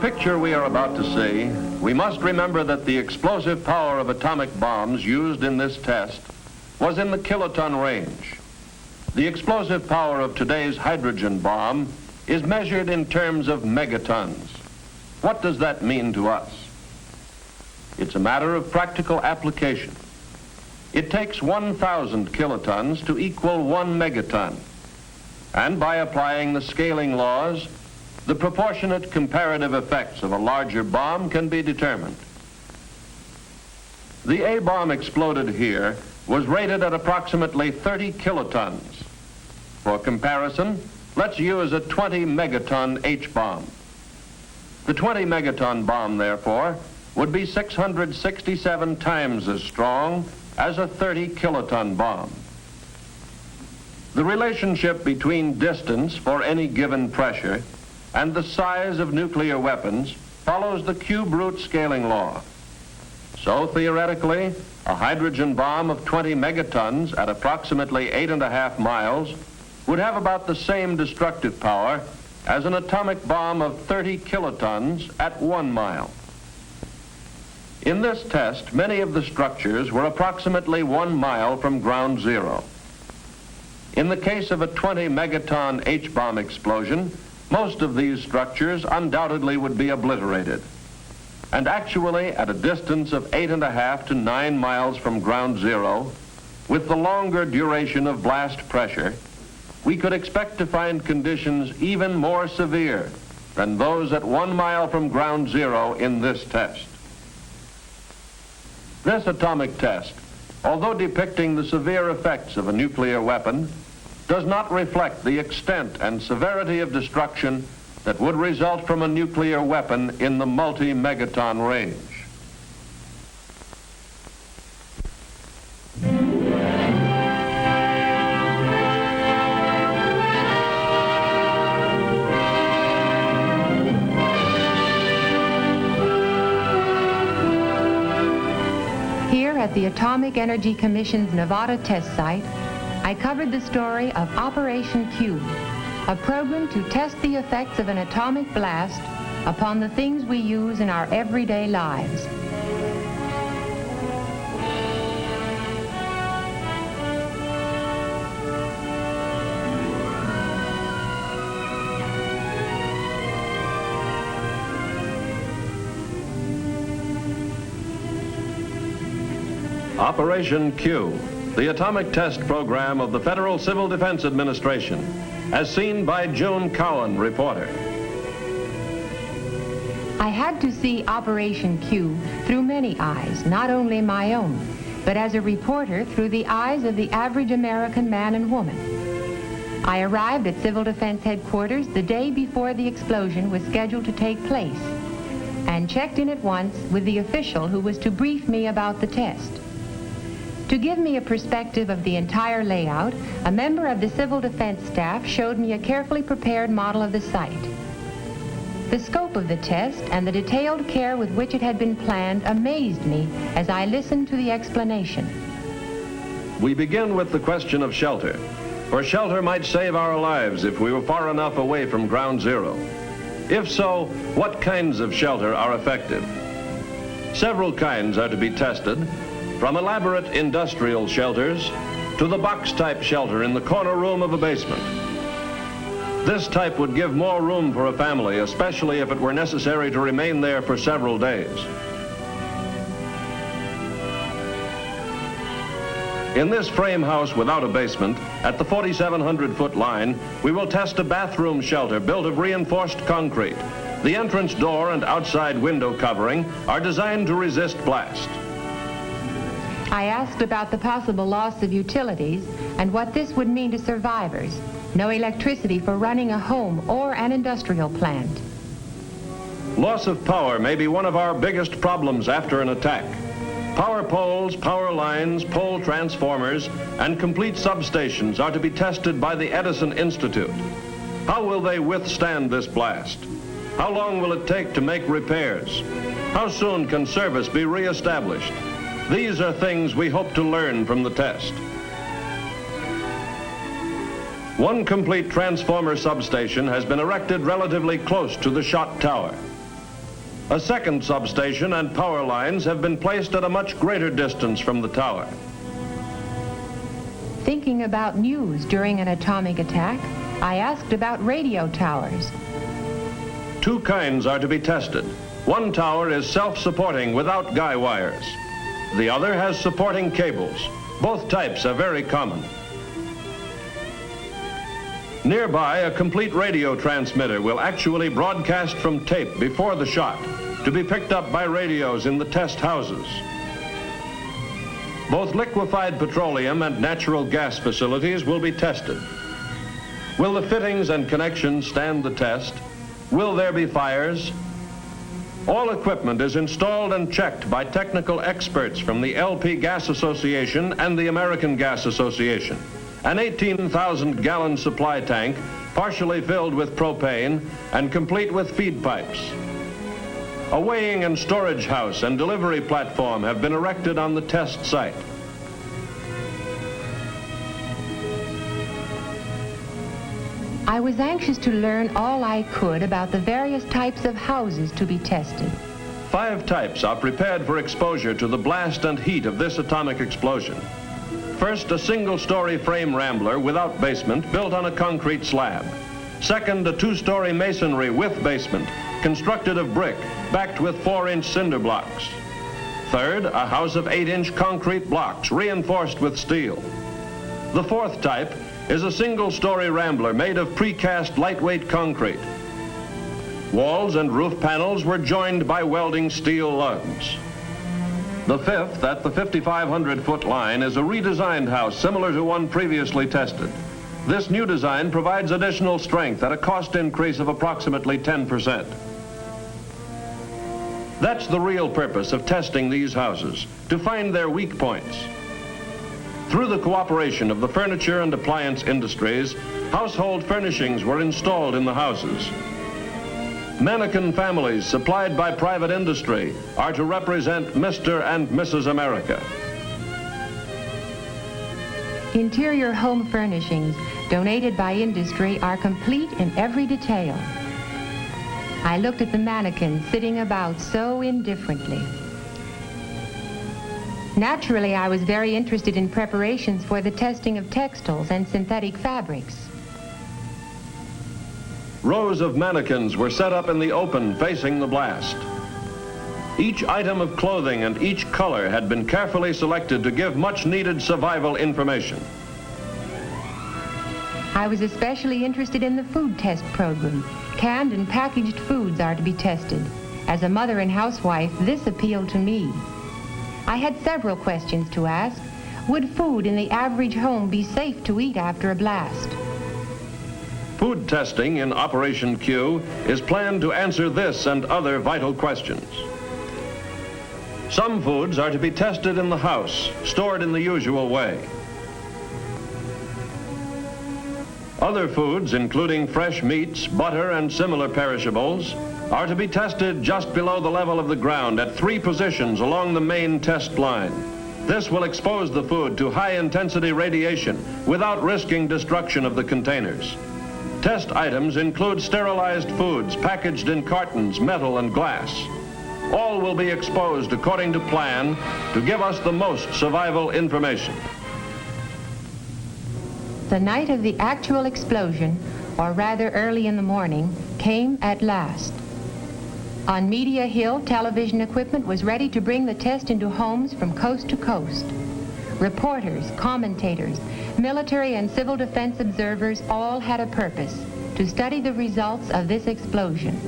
picture we are about to see, we must remember that the explosive power of atomic bombs used in this test was in the kiloton range. The explosive power of today's hydrogen bomb is measured in terms of megatons. What does that mean to us? It's a matter of practical application. It takes 1,000 kilotons to equal 1 megaton. And by applying the scaling laws, the proportionate comparative effects of a larger bomb can be determined. The A bomb exploded here was rated at approximately 30 kilotons. For comparison, let's use a 20 megaton H bomb. The 20 megaton bomb, therefore, would be 667 times as strong as a 30 kiloton bomb. The relationship between distance for any given pressure and the size of nuclear weapons follows the cube root scaling law. So theoretically, a hydrogen bomb of 20 megatons at approximately 8.5 miles would have about the same destructive power as an atomic bomb of 30 kilotons at 1 mile. In this test, many of the structures were approximately 1 mile from ground zero. In the case of a 20 megaton H-bomb explosion, most of these structures undoubtedly would be obliterated. And actually, at a distance of 8.5 to 9 miles from ground zero, with the longer duration of blast pressure, we could expect to find conditions even more severe than those at 1 mile from ground zero in this test. This atomic test, although depicting the severe effects of a nuclear weapon, does not reflect the extent and severity of destruction that would result from a nuclear weapon in the multi-megaton range. Here at the Atomic Energy Commission's Nevada test site, I covered the story of Operation Q, a program to test the effects of an atomic blast upon the things we use in our everyday lives. Operation Q, the atomic test program of the Federal Civil Defense Administration, as seen by Joan Cowan, reporter. I had to see Operation Q through many eyes, not only my own, but as a reporter through the eyes of the average American man and woman. I arrived at Civil Defense Headquarters the day before the explosion was scheduled to take place and checked in at once with the official who was to brief me about the test. To give me a perspective of the entire layout, a member of the Civil Defense staff showed me a carefully prepared model of the site. The scope of the test and the detailed care with which it had been planned amazed me as I listened to the explanation. We begin with the question of shelter, for shelter might save our lives if we were far enough away from ground zero. If so, what kinds of shelter are effective? Several kinds are to be tested, from elaborate industrial shelters to the box-type shelter in the corner room of a basement. This type would give more room for a family, especially if it were necessary to remain there for several days. In this frame house without a basement, at the 4,700-foot line, we will test a bathroom shelter built of reinforced concrete. The entrance door and outside window covering are designed to resist blast. I asked about the possible loss of utilities and what this would mean to survivors. No electricity for running a home or an industrial plant. Loss of power may be one of our biggest problems after an attack. Power poles, power lines, pole transformers, and complete substations are to be tested by the Edison Institute. How will they withstand this blast? How long will it take to make repairs? How soon can service be reestablished? These are things we hope to learn from the test. One complete transformer substation has been erected relatively close to the shot tower. A second substation and power lines have been placed at a much greater distance from the tower. Thinking about news during an atomic attack, I asked about radio towers. Two kinds are to be tested. One tower is self-supporting without guy wires. The other has supporting cables. Both types are very common. Nearby, a complete radio transmitter will actually broadcast from tape before the shot to be picked up by radios in the test houses. Both liquefied petroleum and natural gas facilities will be tested. Will the fittings and connections stand the test? Will there be fires? All equipment is installed and checked by technical experts from the LP Gas Association and the American Gas Association. An 18,000-gallon supply tank, partially filled with propane and complete with feed pipes. A weighing and storage house and delivery platform have been erected on the test site. I was anxious to learn all I could about the various types of houses to be tested. 5 types are prepared for exposure to the blast and heat of this atomic explosion. First, a single-story frame rambler without basement built on a concrete slab. Second, a 2-story masonry with basement constructed of brick backed with 4-inch cinder blocks. Third, a house of 8-inch concrete blocks reinforced with steel. The 4th type is a single-story rambler made of precast lightweight concrete. Walls and roof panels were joined by welding steel lugs. The 5th, at the 5,500-foot line, is a redesigned house similar to one previously tested. This new design provides additional strength at a cost increase of approximately 10%. That's the real purpose of testing these houses, to find their weak points. Through the cooperation of the furniture and appliance industries, household furnishings were installed in the houses. Mannequin families supplied by private industry are to represent Mr. and Mrs. America. Interior home furnishings donated by industry are complete in every detail. I looked at the mannequins sitting about so indifferently. Naturally, I was very interested in preparations for the testing of textiles and synthetic fabrics. Rows of mannequins were set up in the open facing the blast. Each item of clothing and each color had been carefully selected to give much needed survival information. I was especially interested in the food test program. Canned and packaged foods are to be tested. As a mother and housewife, this appealed to me. I had several questions to ask. Would food in the average home be safe to eat after a blast? Food testing in Operation Q is planned to answer this and other vital questions. Some foods are to be tested in the house, stored in the usual way. Other foods, including fresh meats, butter, and similar perishables, are to be tested just below the level of the ground at 3 positions along the main test line. This will expose the food to high-intensity radiation without risking destruction of the containers. Test items include sterilized foods packaged in cartons, metal, and glass. All will be exposed according to plan to give us the most survival information. The night of the actual explosion, or rather early in the morning, came at last. On Media Hill, television equipment was ready to bring the test into homes from coast to coast. Reporters, commentators, military and civil defense observers all had a purpose: to study the results of this explosion.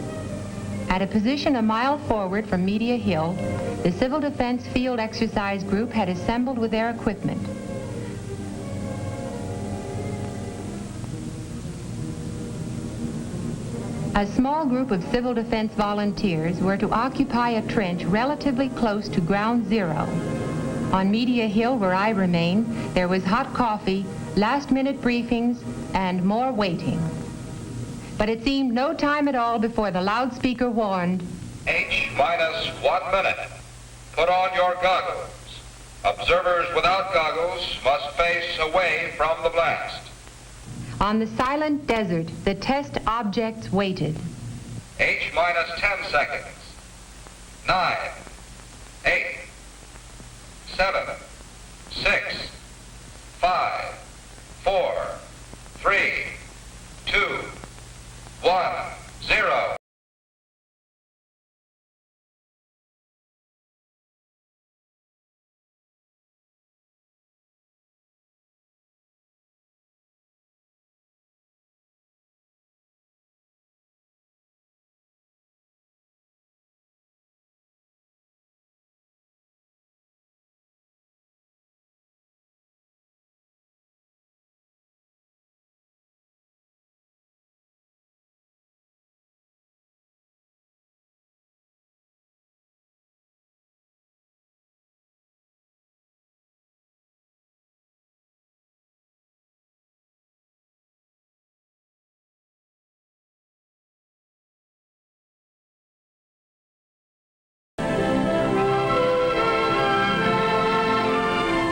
At a position a mile forward from Media Hill, the Civil Defense Field Exercise Group had assembled with their equipment. A small group of civil defense volunteers were to occupy a trench relatively close to ground zero. On Media Hill, where I remained, there was hot coffee, last-minute briefings, and more waiting. But it seemed no time at all before the loudspeaker warned, H-minus 1 minute. Put on your goggles. Observers without goggles must face away from the blast. On the silent desert, the test objects waited. H-minus 10 seconds. 9, 8, 7, 6, 5, 4, 3, 2, 1, 0.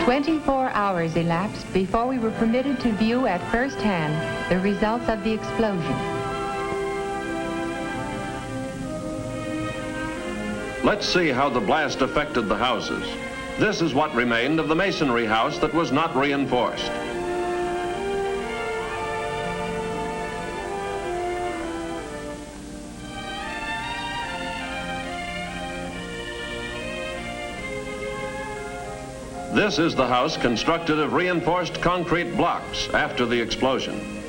"24 hours elapsed before we were permitted to view at first hand the results of the explosion. Let's see how the blast affected the houses. This is what remained of the masonry house that was not reinforced. This is the house constructed of reinforced concrete blocks after the explosion.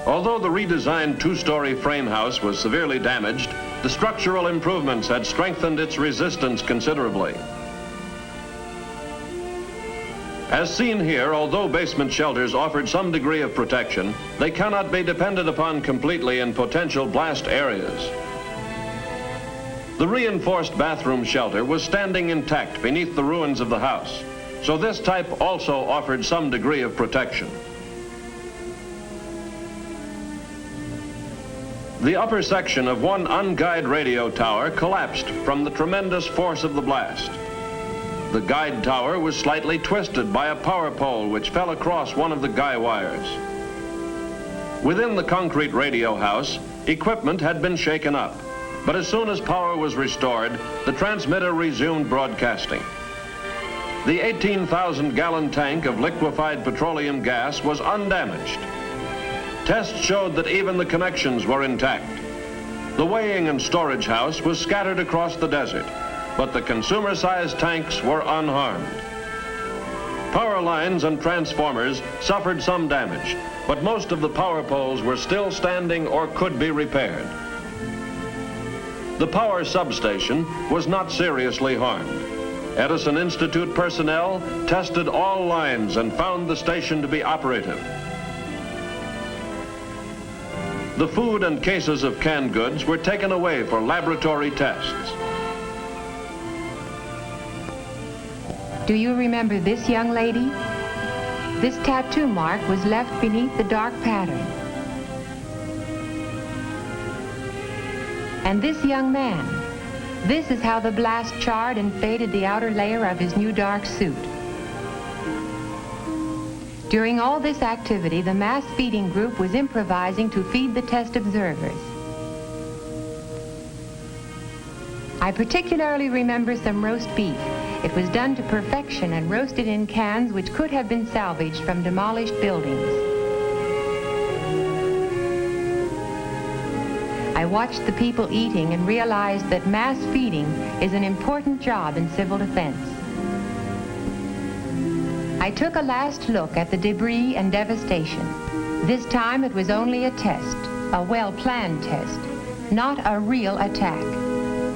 Although the redesigned two-story frame house was severely damaged, the structural improvements had strengthened its resistance considerably. As seen here, although basement shelters offered some degree of protection, they cannot be depended upon completely in potential blast areas. The reinforced bathroom shelter was standing intact beneath the ruins of the house, so this type also offered some degree of protection. The upper section of one unguided radio tower collapsed from the tremendous force of the blast. The guide tower was slightly twisted by a power pole which fell across one of the guy wires. Within the concrete radio house, equipment had been shaken up. But as soon as power was restored, the transmitter resumed broadcasting. The 18,000-gallon tank of liquefied petroleum gas was undamaged. Tests showed that even the connections were intact. The weighing and storage house was scattered across the desert, but the consumer-sized tanks were unharmed. Power lines and transformers suffered some damage, but most of the power poles were still standing or could be repaired. The power substation was not seriously harmed. Edison Institute personnel tested all lines and found the station to be operative. The food and cases of canned goods were taken away for laboratory tests. Do you remember this young lady? This tattoo mark was left beneath the dark pattern. And this young man, this is how the blast charred and faded the outer layer of his new dark suit. During all this activity, the mass feeding group was improvising to feed the test observers. I particularly remember some roast beef. It was done to perfection and roasted in cans which could have been salvaged from demolished buildings. I watched the people eating and realized that mass feeding is an important job in civil defense. I took a last look at the debris and devastation. This time it was only a test, a well-planned test, not a real attack.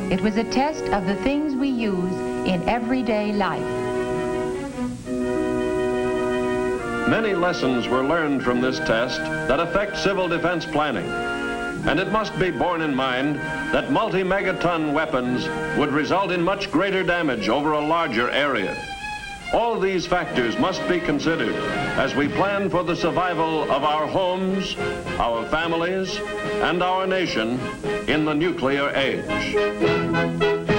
It was a test of the things we use in everyday life. Many lessons were learned from this test that affect civil defense planning. And it must be borne in mind that multi-megaton weapons would result in much greater damage over a larger area. All these factors must be considered as we plan for the survival of our homes, our families, and our nation in the nuclear age.